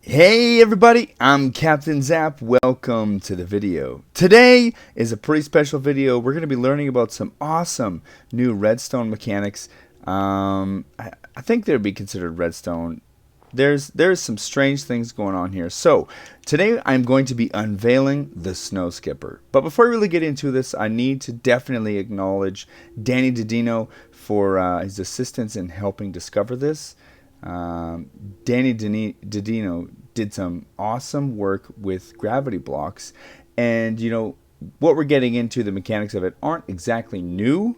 Hey everybody, I'm Captnzap. Welcome to the video. Today is a pretty special video. We're going to be learning about some awesome new redstone mechanics. I think they'd be considered redstone. There's some strange things going on here. So today I'm going to be unveiling the snow skipper. But before I really get into this, I need to definitely acknowledge Danny Dino for his assistance in helping discover this. Danny Dino did some awesome work with gravity blocks, and what we're getting into, the mechanics of it aren't exactly new,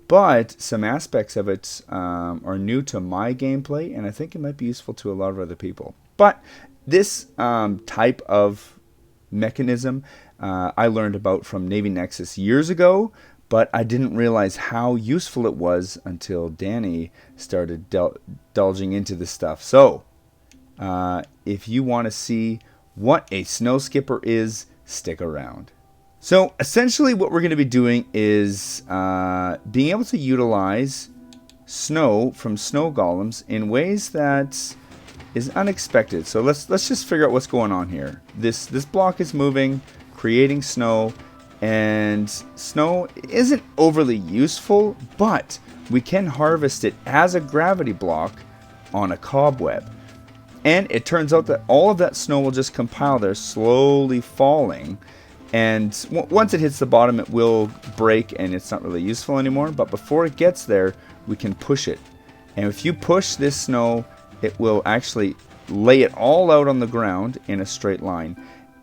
but some aspects of it are new to my gameplay, and I think it might be useful to a lot of other people. But this type of mechanism I learned about from Navy Nexus years ago, but I didn't realize how useful it was until Danny started delving into this stuff. So, if you want to see what a snow skipper is, stick around. So, essentially what we're going to be doing is being able to utilize snow from snow golems in ways that is unexpected. So let's just figure out what's going on here. This block is moving, creating snow. And snow isn't overly useful, but we can harvest it as a gravity block on a cobweb. And it turns out that all of that snow will just compile there, slowly falling. And once it hits the bottom, it will break and it's not really useful anymore. But before it gets there, we can push it. And if you push this snow, it will actually lay it all out on the ground in a straight line.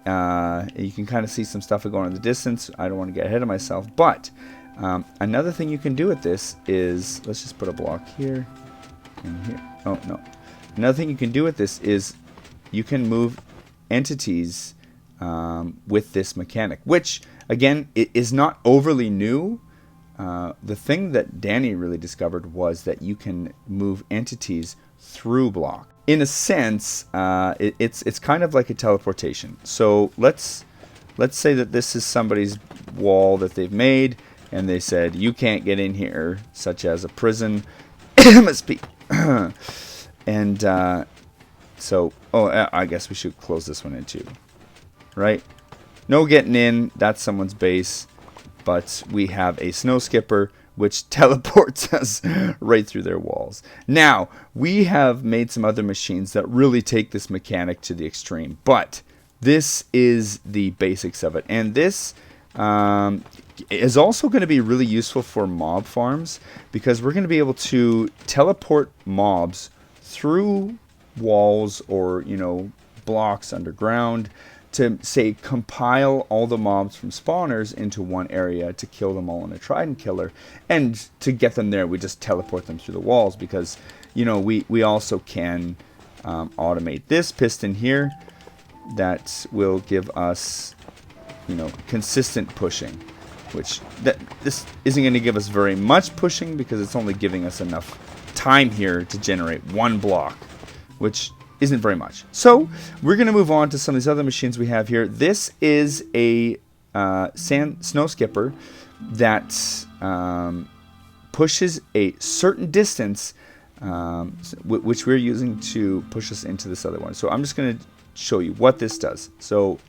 You can kind of see some stuff going in the distance. I don't want to get ahead of myself, but another thing you can do with this is, let's just put a block here and here. Oh no! Another thing you can do with this is you can move entities with this mechanic, which again it is not overly new. The thing that Danny really discovered was that you can move entities through block. In a sense, it's kind of like a teleportation. So let's say that this is somebody's wall that they've made, and they said you can't get in here, such as a prison. MSP. And so, I guess we should close this one in too, right? No getting in. That's someone's base, but we have a snow skipper which teleports us right through their walls. Now, we have made some other machines that really take this mechanic to the extreme, but this is the basics of it. And this is also going to be really useful for mob farms, because we're going to be able to teleport mobs through walls or, blocks underground, to say compile all the mobs from spawners into one area to kill them all in a trident killer. And to get them there, we just teleport them through the walls, because we also can automate this piston here that will give us consistent pushing, which this isn't going to give us very much pushing, because it's only giving us enough time here to generate one block, which isn't very much. So we're going to move on to some of these other machines we have here. This is a snow skipper that pushes a certain distance, which we're using to push us into this other one. So I'm just going to show you what this does. So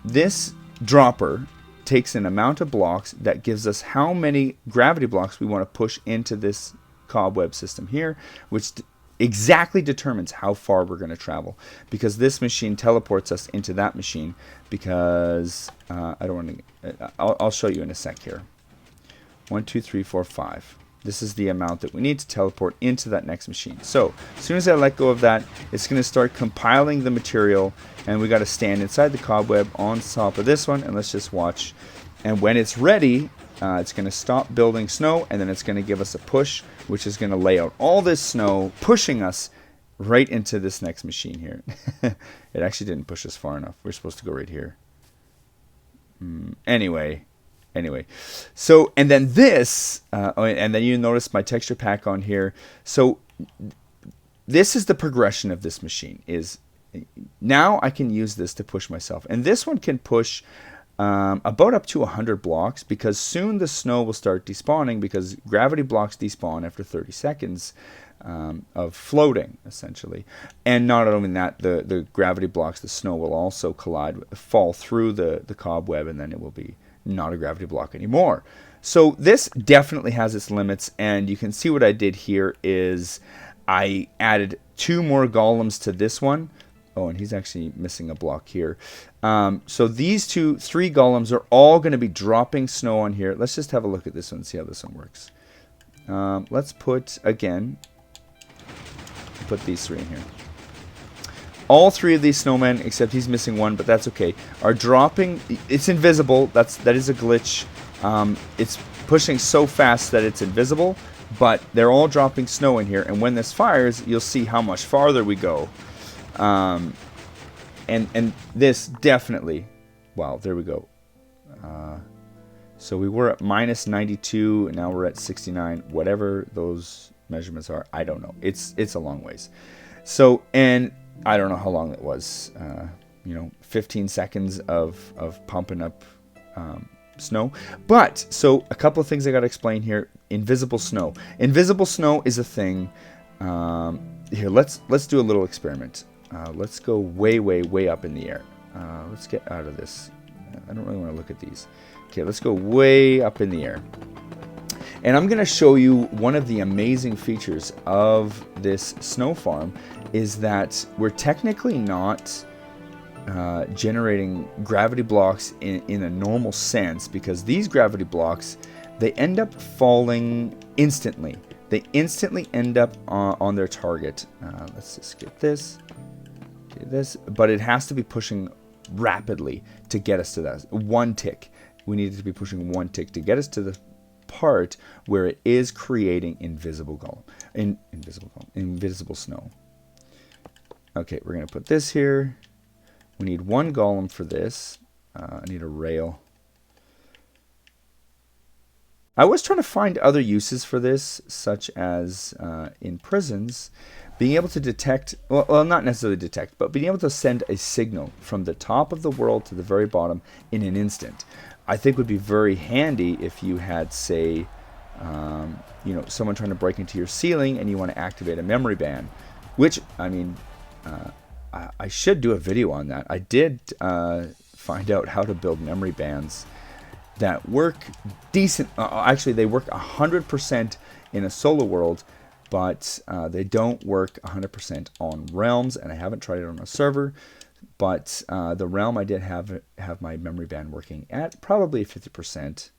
this dropper takes an amount of blocks that gives us how many gravity blocks we want to push into this cobweb system here, which exactly determines how far we're going to travel, because this machine teleports us into that machine, because I don't want to, I'll show you in a sec here. 1 2 3 4 5. This is the amount that we need to teleport into that next machine. So as soon as I let go of that, it's going to start compiling the material, and we got to stand inside the cobweb on top of this one, and let's just watch. And when it's ready, it's going to stop building snow, and then it's going to give us a push, which is going to lay out all this snow, pushing us right into this next machine here. It actually didn't push us far enough. We're supposed to go right here. Anyway. So, and then this, and then you notice my texture pack on here. So this is the progression of this machine. Is now I can use this to push myself. And this one can push about up to 100 blocks, because soon the snow will start despawning, because gravity blocks despawn after 30 seconds. of floating, essentially. And not only that, the gravity blocks, the snow will also fall through the cobweb, and then it will be not a gravity block anymore. So this definitely has its limits, and you can see what I did here is I added 2 more golems to this one. Oh, and he's actually missing a block here. So these 3 golems are all going to be dropping snow on here. Let's just have a look at this one and see how this one works. Let's put these 3 in here. All 3 of these snowmen, except he's missing one, but that's okay, are dropping. It's invisible. That is a glitch. It's pushing so fast that it's invisible, but they're all dropping snow in here, and when this fires, you'll see how much farther we go. And this definitely, wow, there we go. So we were at minus 92, and now we're at 69. Whatever those measurements are, I don't know. It's a long ways. So, and I don't know how long it was. 15 seconds of pumping up snow. But so a couple of things I got to explain here. Invisible snow. Invisible snow is a thing. Here, let's do a little experiment. Let's go way up in the air. Let's get out of this. I don't really want to look at these. Okay, let's go way up in the air. And I'm going to show you one of the amazing features of this snow farm is that we're technically not generating gravity blocks in a normal sense, because these gravity blocks, they end up falling instantly. They instantly end up on their target. Let's just get this. Okay, this, but it has to be pushing rapidly to get us to that 1 tick. We need it to be pushing 1 tick to get us to the part where it is creating invisible snow. Okay, we're gonna put this here. We need 1 golem for this. I need a rail. I was trying to find other uses for this, such as in prisons, being able to detect, well, not necessarily detect, but being able to send a signal from the top of the world to the very bottom in an instant. I think would be very handy if you had, say, someone trying to break into your ceiling and you want to activate a memory ban, which, I mean, I should do a video on that. I did find out how to build memory bans that work decent. Actually, they work 100% in a solo world, but they don't work 100% on realms, and I haven't tried it on a server. But the realm, I did have my memory ban working at probably 50%.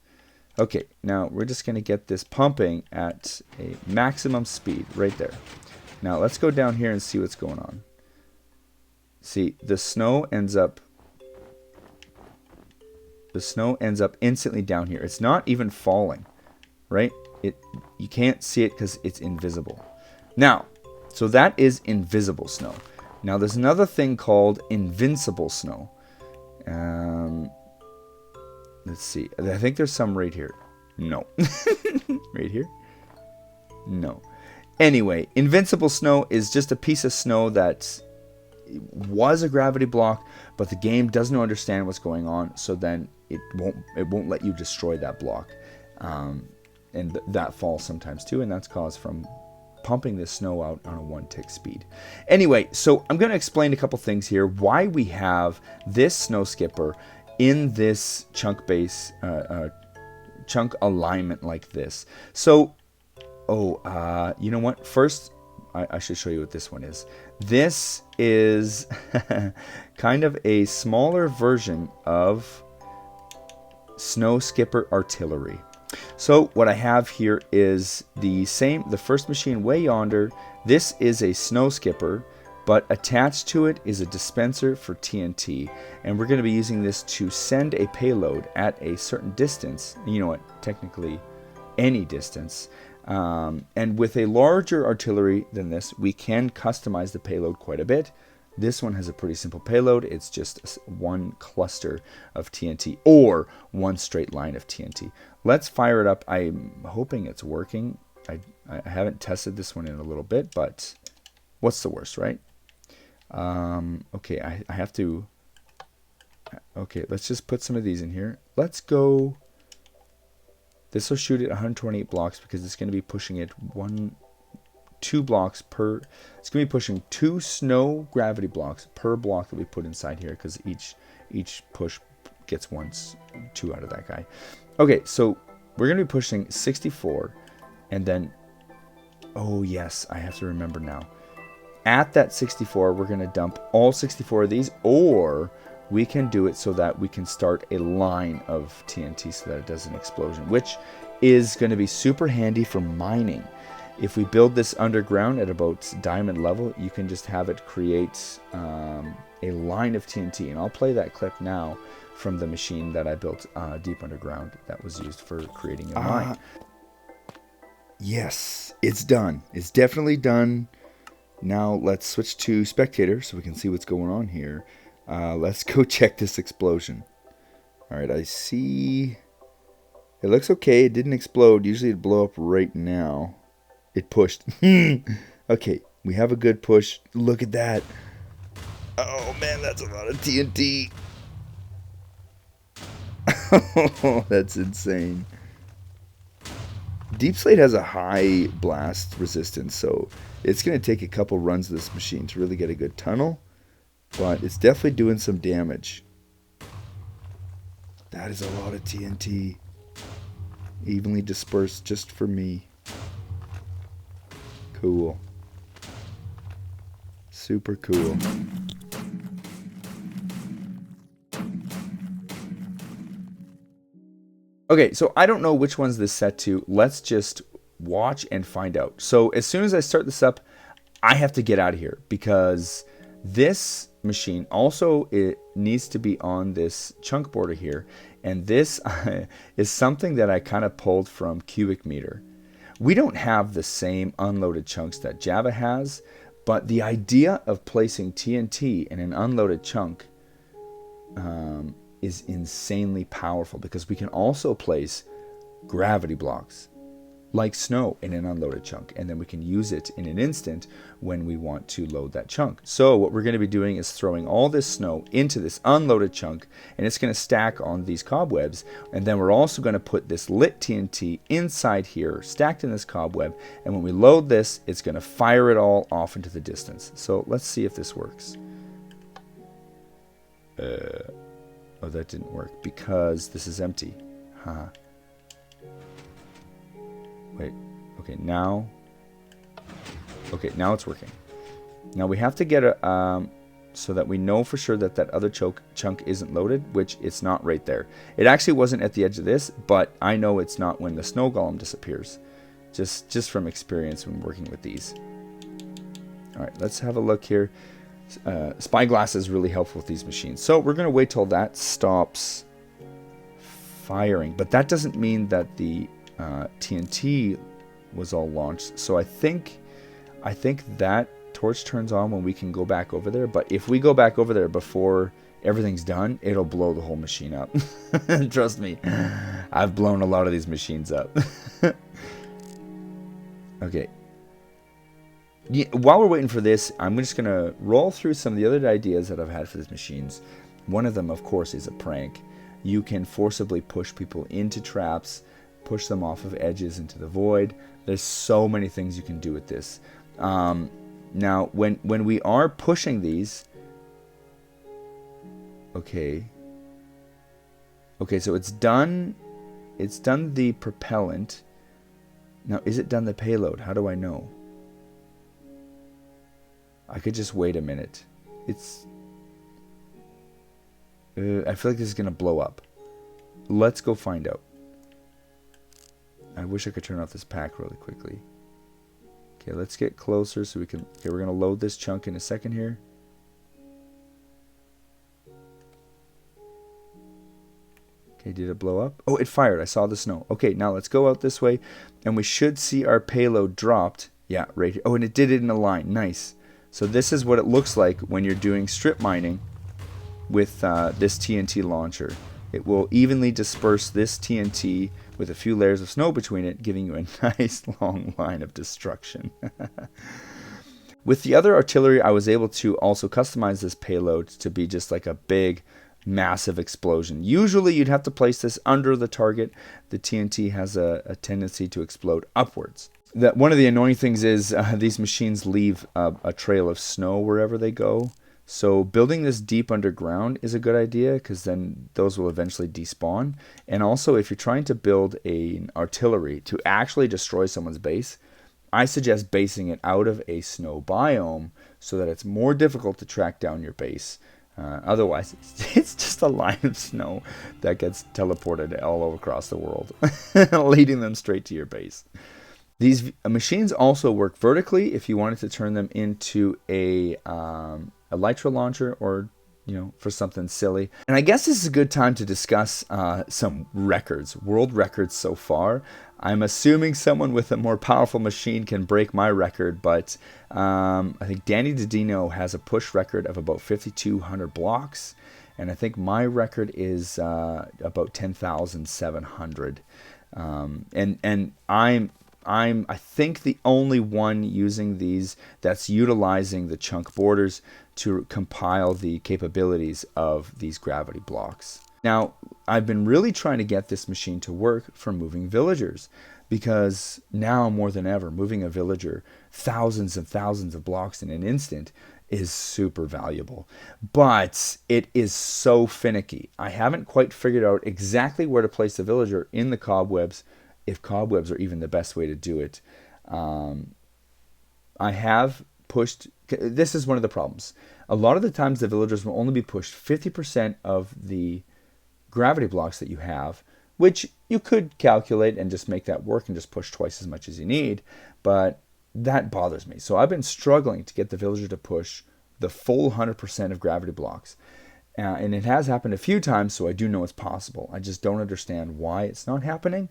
Okay, now we're just going to get this pumping at a maximum speed right there. Now let's go down here and see what's going on. See, the snow ends up instantly down here. It's not even falling, right? You can't see it because it's invisible. Now, so that is invisible snow. Now there's another thing called invincible snow. Let's see. I think there's some right here. No. Right here? No. Anyway, invincible snow is just a piece of snow that was a gravity block, but the game doesn't understand what's going on, so then it won't let you destroy that block. And that falls sometimes too, and that's caused from pumping this snow out on a 1 tick speed. Anyway, so I'm going to explain a couple things here why we have this snow skipper in this chunk base, chunk alignment like this. So, you know what? First, I should show you what this one is. This is kind of a smaller version of snow skipper artillery. So what I have here is the first machine way yonder. This is a snow skipper, but attached to it is a dispenser for TNT. And we're going to be using this to send a payload at a certain distance. You know what? Technically, any distance. And with a larger artillery than this, we can customize the payload quite a bit. This one has a pretty simple payload. It's just 1 cluster of TNT or 1 straight line of TNT. Let's fire it up. I'm hoping it's working. I haven't tested this one in a little bit, but what's the worst, right? Okay, I have to... Okay, let's just put some of these in here. Let's go... This will shoot at 128 blocks because it's going to be pushing it 1, 2 blocks per. It's going to be pushing 2 snow gravity blocks per block that we put inside here, because each push gets 2 out of that guy. Okay, so we're going to be pushing 64, and then, oh yes, I have to remember now. At that 64, we're going to dump all 64 of these, or we can do it so that we can start a line of TNT so that it does an explosion, which is going to be super handy for mining. If we build this underground at about diamond level, you can just have it create a line of TNT. And I'll play that clip now from the machine that I built deep underground that was used for creating a mine. Yes, it's done. It's definitely done. Now let's switch to spectator so we can see what's going on here. Let's go check this explosion. Alright, I see. It looks okay. It didn't explode. Usually it'd blow up right now. It pushed. Okay, we have a good push. Look at that. Oh man, that's a lot of TNT. Oh, that's insane. Deep Slate has a high blast resistance, so it's going to take a couple runs of this machine to really get a good tunnel, but it's definitely doing some damage. That is a lot of TNT. Evenly dispersed just for me. Cool. Super cool. Okay, so I don't know which one's this set to. Let's just watch and find out. So as soon as I start this up, I have to get out of here, because this machine also, it needs to be on this chunk border here, and this is something that I kind of pulled from Cubic Meter. We don't have the same unloaded chunks that Java has, but the idea of placing TNT in an unloaded chunk is insanely powerful, because we can also place gravity blocks like snow in an unloaded chunk, and then we can use it in an instant when we want to load that chunk. So what we're going to be doing is throwing all this snow into this unloaded chunk, and it's going to stack on these cobwebs, and then we're also going to put this lit TNT inside here, stacked in this cobweb, and when we load this, it's going to fire it all off into the distance. So let's see if this works. Oh, that didn't work because this is empty. Huh. Wait, okay, now it's working. Now we have to get a, so that we know for sure that that other chunk isn't loaded, which it's not right there. It actually wasn't at the edge of this, but I know it's not when the snow golem disappears. Just from experience when working with these. All right, let's have a look here. Spyglass is really helpful with these machines. So we're going to wait till that stops firing, but that doesn't mean that the TNT was all launched. So I think that torch turns on when we can go back over there. But if we go back over there before everything's done, it'll blow the whole machine up. Trust me, I've blown a lot of these machines up. Okay. Yeah, while we're waiting for this, I'm just going to roll through some of the other ideas that I've had for these machines. One of them, of course, is a prank. You can forcibly push people into traps, push them off of edges into the void. There's so many things you can do with this. Now, when we are pushing these, okay, so it's done the propellant. Now, is it done the payload? How do I know? I could just wait a minute. It's I feel like this is gonna blow up. Let's go find out. I wish I could turn off this pack really quickly. Okay, let's get closer so we can. Okay, we're gonna load this chunk in a second here. Okay, did it blow up? Oh, it fired. I saw the snow. Okay, now let's go out this way, and we should see our payload dropped. Yeah, right here. Oh, and it did it in a line. Nice. So this is what it looks like when you're doing strip mining with this TNT launcher. It will evenly disperse this TNT with a few layers of snow between it, giving you a nice long line of destruction. With the other artillery, I was able to also customize this payload to be just like a big, massive explosion. Usually you'd have to place this under the target. The TNT has a tendency to explode upwards. That one of the annoying things is these machines leave a trail of snow wherever they go. So building this deep underground is a good idea because then those will eventually despawn. And also, if you're trying to build an artillery to actually destroy someone's base, I suggest basing it out of a snow biome so that it's more difficult to track down your base. Otherwise, it's just a line of snow that gets teleported all over across the world, leading them straight to your base. These machines also work vertically if you wanted to turn them into a Elytra launcher, or for something silly. And I guess this is a good time to discuss some records, world records so far. I'm assuming someone with a more powerful machine can break my record, but I think Danny Dino has a push record of about 5,200 blocks, and I think my record is about 10,700. And I'm I think the only one using these that's utilizing the chunk borders to compile the capabilities of these gravity blocks. Now, I've been really trying to get this machine to work for moving villagers, because now more than ever, moving a villager thousands and thousands of blocks in an instant is super valuable. But it is so finicky. I haven't quite figured out exactly where to place the villager in the cobwebs, if cobwebs are even the best way to do it. I have pushed, this is one of the problems. A lot of the times the villagers will only be pushed 50% of the gravity blocks that you have, which you could calculate and just make that work and just push twice as much as you need, but that bothers me. So I've been struggling to get the villager to push the full 100% of gravity blocks. And it has happened a few times, so I do know it's possible. I just don't understand why it's not happening.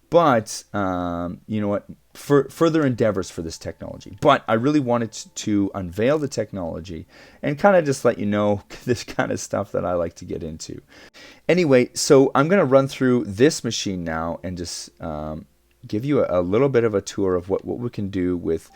But, you know what, further endeavors for this technology. But I really wanted to unveil the technology and kind of just let you know this kind of stuff that I like to get into. Anyway, so I'm going to run through this machine now and just give you a little bit of a tour of what we can do with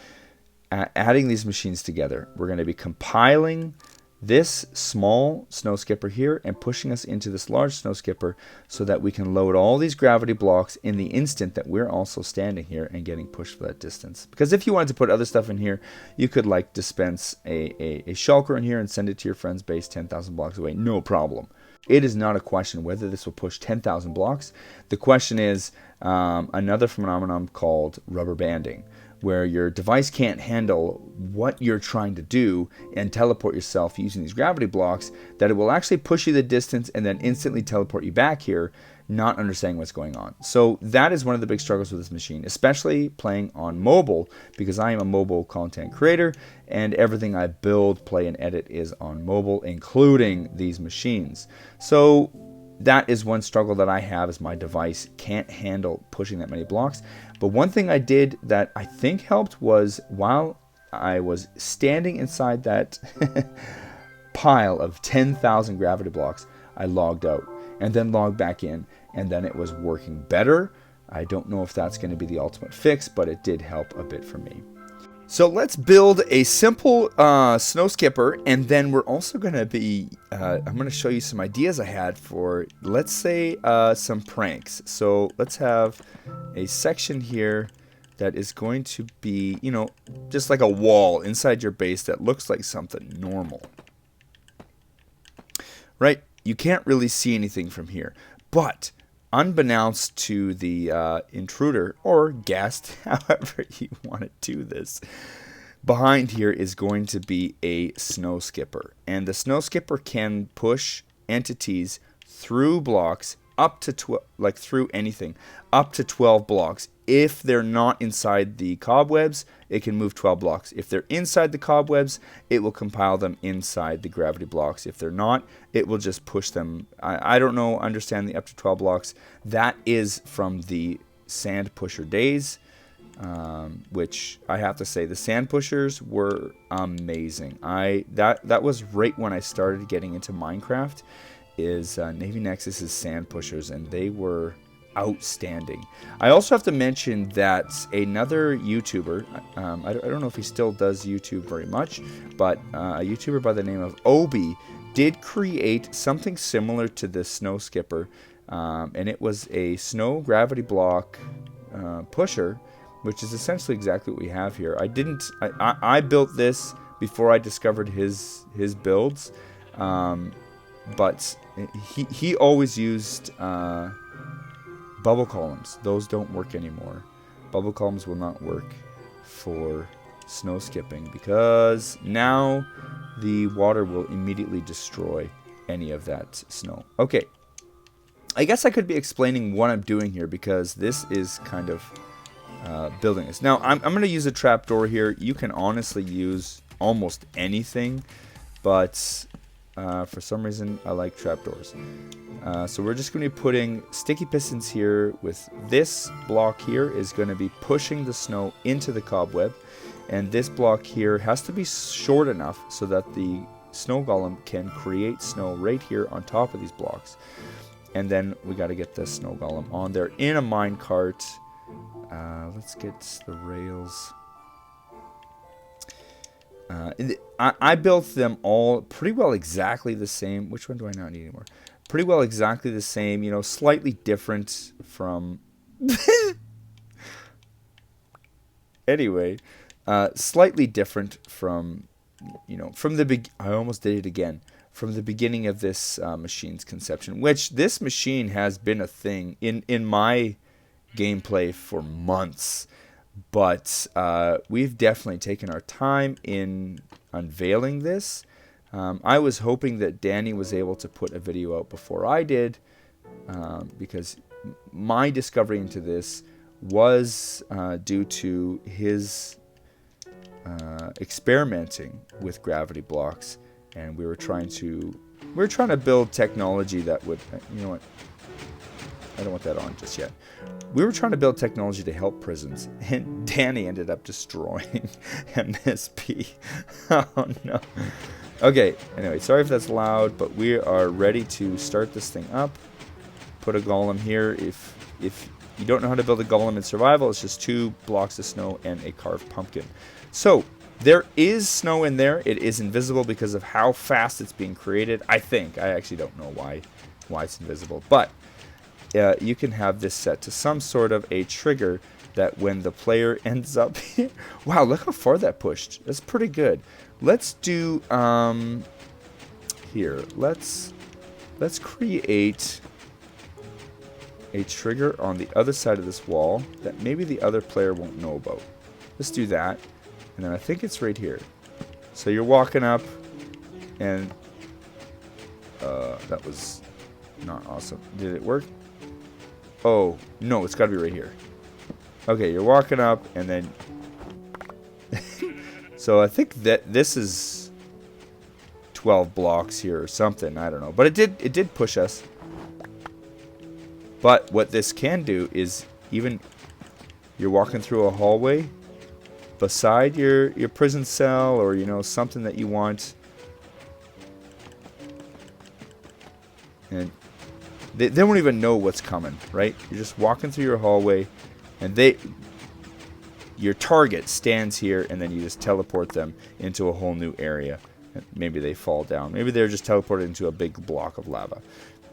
adding these machines together. We're going to be compiling this small snow skipper here and pushing us into this large snow skipper so that we can load all these gravity blocks in the instant that we're also standing here and getting pushed for that distance. Because if you wanted to put other stuff in here, you could like dispense a shulker in here and send it to your friend's base 10,000 blocks away, no problem. It is not a question whether this will push 10,000 blocks. The question is another phenomenon called rubber banding, where your device can't handle what you're trying to do and teleport yourself using these gravity blocks, that it will actually push you the distance and then instantly teleport you back here, not understanding what's going on. So that is one of the big struggles with this machine, especially playing on mobile, because I am a mobile content creator and everything I build, play, and edit is on mobile, including these machines. So that is one struggle that I have, is my device can't handle pushing that many blocks. But one thing I did that I think helped was, while I was standing inside that pile of 10,000 gravity blocks, I logged out and then logged back in, and then it was working better. I don't know if that's going to be the ultimate fix, but it did help a bit for me. So let's build a simple snow skipper, and then we're also going to be, I'm going to show you some ideas I had for, let's say, some pranks. So let's have a section here that is going to be, you know, just like a wall inside your base that looks like something normal. Right? You can't really see anything from here, but unbeknownst to the intruder or guest, however you want to do this, behind here is going to be a snow skipper. And the snow skipper can push entities through blocks up to through anything, up to 12 blocks. If they're not inside the cobwebs, it can move 12 blocks. If they're inside the cobwebs, it will compile them inside the gravity blocks. If they're not, it will just push them. I don't know, understand the up to 12 blocks. That is from the sand pusher days, which I have to say, the sand pushers were amazing. That was right when I started getting into Minecraft, is Navy Nexus's sand pushers, and they were outstanding. I also have to mention that another YouTuber, I don't know if he still does YouTube very much, but a YouTuber by the name of Obi did create something similar to this snow skipper, and it was a snow gravity block pusher which is essentially exactly what we have here. I built this before I discovered his builds, but he always used bubble columns. Those don't work anymore. Bubble columns will not work for snow skipping because now the water will immediately destroy any of that snow. Okay, I guess I could be explaining what I'm doing here because this is kind of building this. Now I'm going to use a trapdoor here. You can honestly use almost anything, but for some reason I like trapdoors. So we're just going to be putting sticky pistons here. With this block here is going to be pushing the snow into the cobweb, and this block here has to be short enough so that the snow golem can create snow right here on top of these blocks. And then we got to get the snow golem on there in a mine cart. Let's get the rails. I built them all pretty well exactly the same. Which one do I not need anymore? Pretty well exactly the same, you know, slightly different from... Anyway, slightly different from, you know, from the I almost did it again. From the beginning of this machine's conception, which this machine has been a thing in my gameplay for months. But we've definitely taken our time in unveiling this. I was hoping that Danny was able to put a video out before I did, because my discovery into this was due to his experimenting with gravity blocks, and we were trying to build technology that would, you know what? I don't want that on just yet. We were trying to build technology to help prisons, and Danny ended up destroying MSP. Oh no. Okay, anyway, sorry if that's loud, but we are ready to start this thing up. Put a golem here. If you don't know how to build a golem in survival, it's just 2 blocks of snow and a carved pumpkin. So there is snow in there. It is invisible because of how fast it's being created. I think. I actually don't know why it's invisible, but you can have this set to some sort of a trigger that when the player ends up here... Wow, look how far that pushed. That's pretty good. Let's do here. Let's create a trigger on the other side of this wall that maybe the other player won't know about. Let's do that. And then I think it's right here. So you're walking up, and that was not awesome. Did it work? Oh, no, it's got to be right here. Okay, you're walking up, and then... So I think that this is 12 blocks here or something. I don't know. But it did push us. But what this can do is even you're walking through a hallway beside your prison cell, or, you know, something that you want. And they won't even know what's coming, right? You're just walking through your hallway, and your target stands here, and then you just teleport them into a whole new area. And maybe they fall down. Maybe they're just teleported into a big block of lava.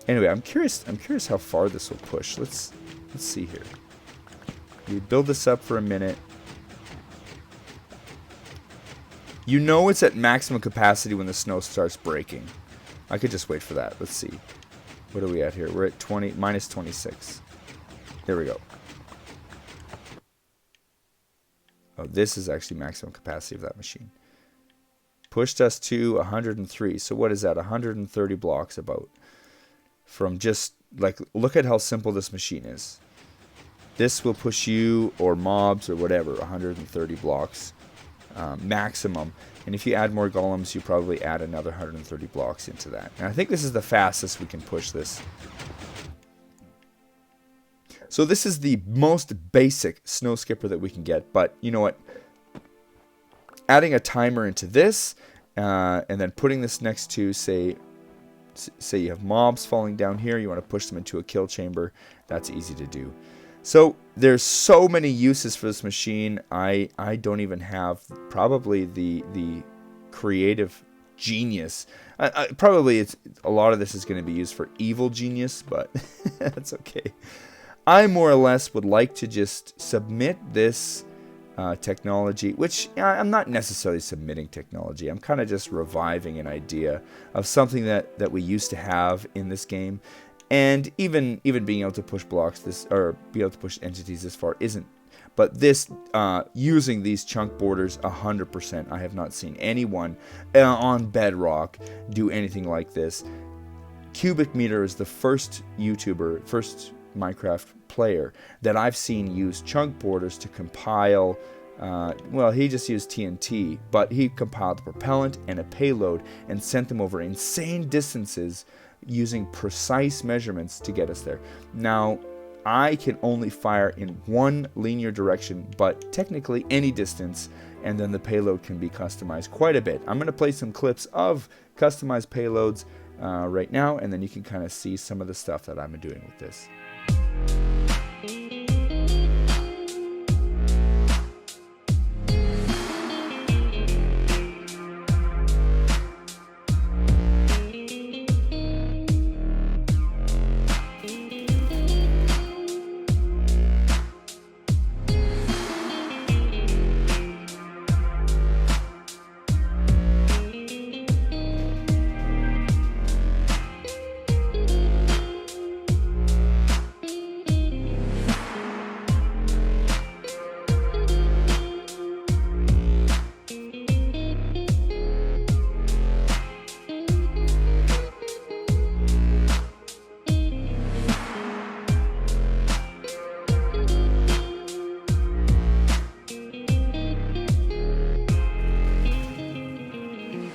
Anyway, I'm curious how far this will push. Let's see here. We build this up for a minute. You know it's at maximum capacity when the snow starts breaking. I could just wait for that. Let's see. What are we at here? We're at minus 26. There we go. Oh, this is actually maximum capacity of that machine. Pushed us to 103. So what is that? 130 blocks about. From just, like, look at how simple this machine is. This will push you or mobs or whatever 130 blocks maximum. And if you add more golems, you probably add another 130 blocks into that. And I think this is the fastest we can push this. So this is the most basic snow skipper that we can get. But you know what? Adding a timer into this, and then putting this next to, say you have mobs falling down here, you want to push them into a kill chamber, that's easy to do. So there's so many uses for this machine. I don't even have probably the creative genius. Probably a lot of this is going to be used for evil genius, but that's okay. I more or less would like to just submit this technology, which I'm not necessarily submitting technology. I'm kind of just reviving an idea of something that we used to have in this game, and even being able to push blocks this, or be able to push entities this far isn't. But this, using these chunk borders 100%, I have not seen anyone on Bedrock do anything like this. Cubic Meter is the first YouTuber, first Minecraft player that I've seen use chunk borders to compile. Well, he just used TNT, but he compiled a propellant and a payload and sent them over insane distances using precise measurements to get us there. Now, I can only fire in one linear direction, but technically any distance, and then the payload can be customized quite a bit. I'm going to play some clips of customized payloads right now, and then you can kind of see some of the stuff that I'm doing with this.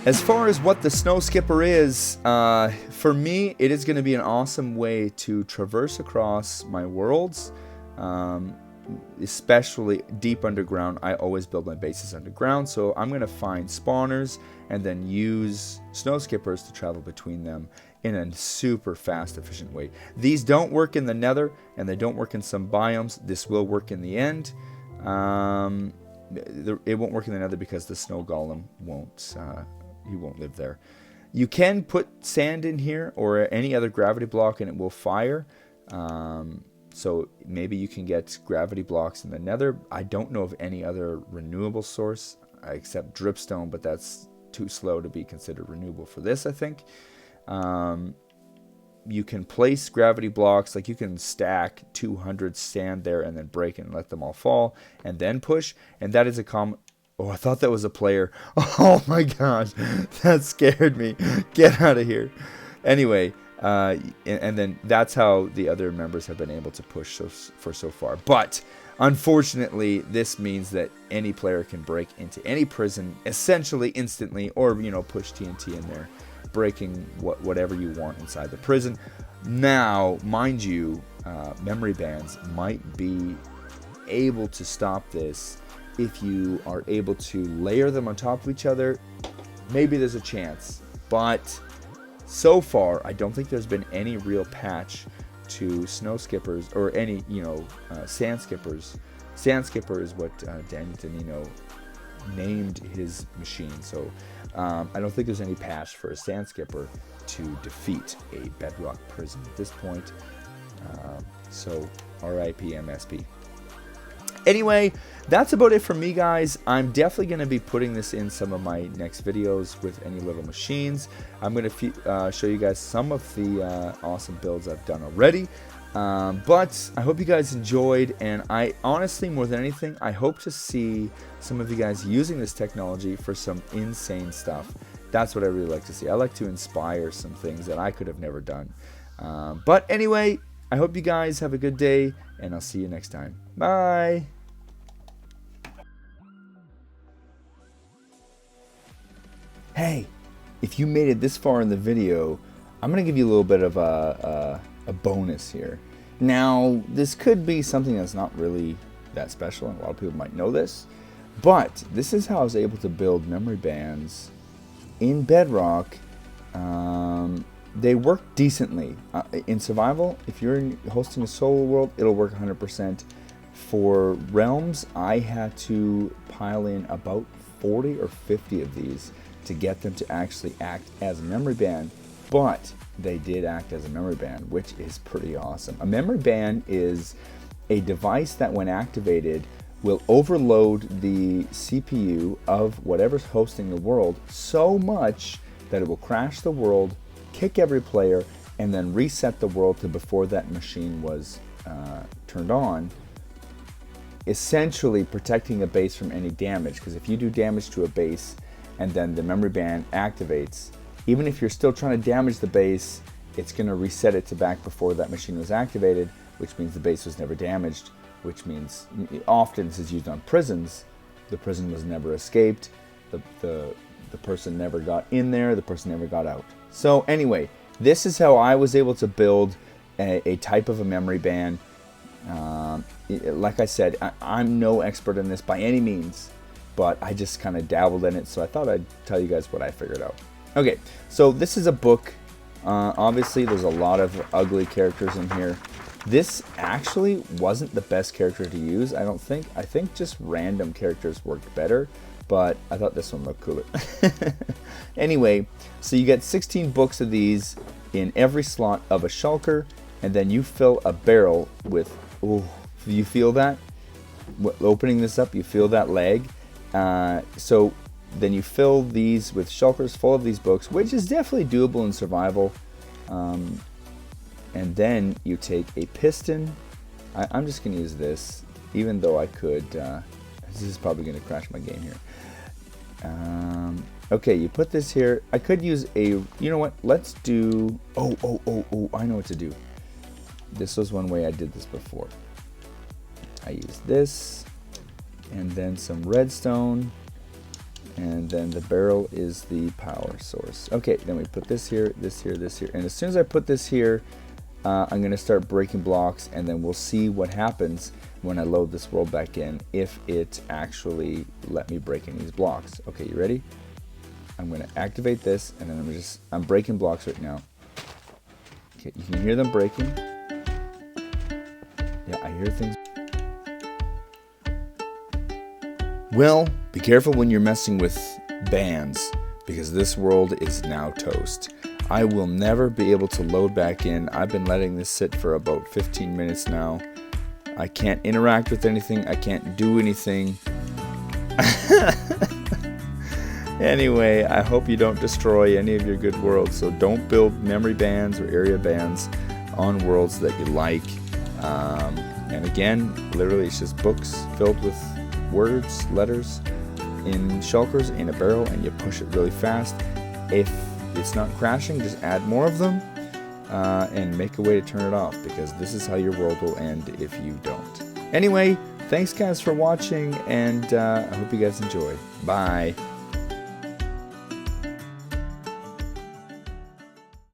As far as what the snow skipper is, for me, it is going to be an awesome way to traverse across my worlds, especially deep underground. I always build my bases underground, so I'm going to find spawners and then use snow skippers to travel between them in a super fast, efficient way. These don't work in the nether, and they don't work in some biomes. This will work in the end. It won't work in the nether because the snow golem won't... he won't live there. You can put sand in here or any other gravity block and it will fire. So maybe you can get gravity blocks in the nether. I don't know of any other renewable source except dripstone, but that's too slow to be considered renewable for this, I think. You can place gravity blocks, like you can stack 200 sand there and then break and let them all fall and then push. And that is a common... Oh, I thought that was a player. Oh my gosh, that scared me. Get out of here. Anyway, and then that's how the other members have been able to push for so far. But unfortunately, this means that any player can break into any prison essentially instantly, or push TNT in there, breaking whatever you want inside the prison. Now, mind you, memory bands might be able to stop this. If you are able to layer them on top of each other, maybe there's a chance. But so far, I don't think there's been any real patch to snow skippers or any, sand skippers. Sand skipper is what Danny Dino named his machine. So I don't think there's any patch for a sand skipper to defeat a bedrock prison at this point. So RIP MSP. Anyway, that's about it for me, guys. I'm definitely going to be putting this in some of my next videos with any little machines. I'm going to show you guys some of the awesome builds I've done already. But I hope you guys enjoyed, and I honestly, more than anything, I hope to see some of you guys using this technology for some insane stuff. That's what I really like to see. I like to inspire some things that I could have never done. But anyway, I hope you guys have a good day, and I'll see you next time. Bye! Hey, if you made it this far in the video, I'm going to give you a little bit of a bonus here. Now, this could be something that's not really that special, and a lot of people might know this, but this is how I was able to build memory bands in Bedrock. They work decently. In survival, if you're hosting a solo world, it'll work 100%. For realms, I had to pile in about 40 or 50 of these to get them to actually act as a memory band. but they did act as a memory band, which is pretty awesome. A memory band is a device that, when activated, will overload the CPU of whatever's hosting the world so much that it will crash the world, kick every player, and then reset the world to before that machine was turned on, essentially protecting the base from any damage. Because if you do damage to a base and then the memory band activates, even if you're still trying to damage the base, it's going to reset it to back before that machine was activated, which means the base was never damaged, which means often this is used on prisons. The prison was never escaped, the person never got in there, the person never got out. So anyway, this is how I was able to build a type of a memory band. Like I said, I'm no expert in this by any means, but I just kind of dabbled in it, so I thought I'd tell you guys what I figured out. Okay, so this is a book. Obviously, there's a lot of ugly characters in here. This actually wasn't the best character to use, I don't think. I think just random characters worked better, but I thought this one looked cooler. Anyway, so you get 16 books of these in every slot of a shulker, and then you fill a barrel with, oh, you feel that? Opening this up, you feel that leg. So then you fill these with shulkers full of these books, which is definitely doable in survival. And then you take a piston. I'm just going to use this, even though I could. This is probably going to crash my game here. Okay, you put this here. I could use a, you know what? Let's do, oh, I know what to do. This was one way I did this before. I used this, and then some redstone, and then the barrel is the power source. Okay, then we put this here, this here, this here, and as soon as I put this here, I'm going to start breaking blocks, and then we'll see what happens when I load this world back in, if it actually let me break in these blocks. Okay, you ready? I'm going to activate this, and then I'm breaking blocks right now. Okay, you can hear them breaking. Yeah, I hear things. Well, be careful when you're messing with bands, because this world is now toast. I will never be able to load back in. I've been letting this sit for about 15 minutes now. I can't interact with anything. I can't do anything. Anyway, I hope you don't destroy any of your good worlds. So don't build memory bands or area bands on worlds that you like. And again, literally it's just books filled with words, letters, in shulkers, in a barrel, and you push it really fast. If it's not crashing, just add more of them and make a way to turn it off, because this is how your world will end if you don't. Anyway, thanks guys for watching, and I hope you guys enjoy. Bye.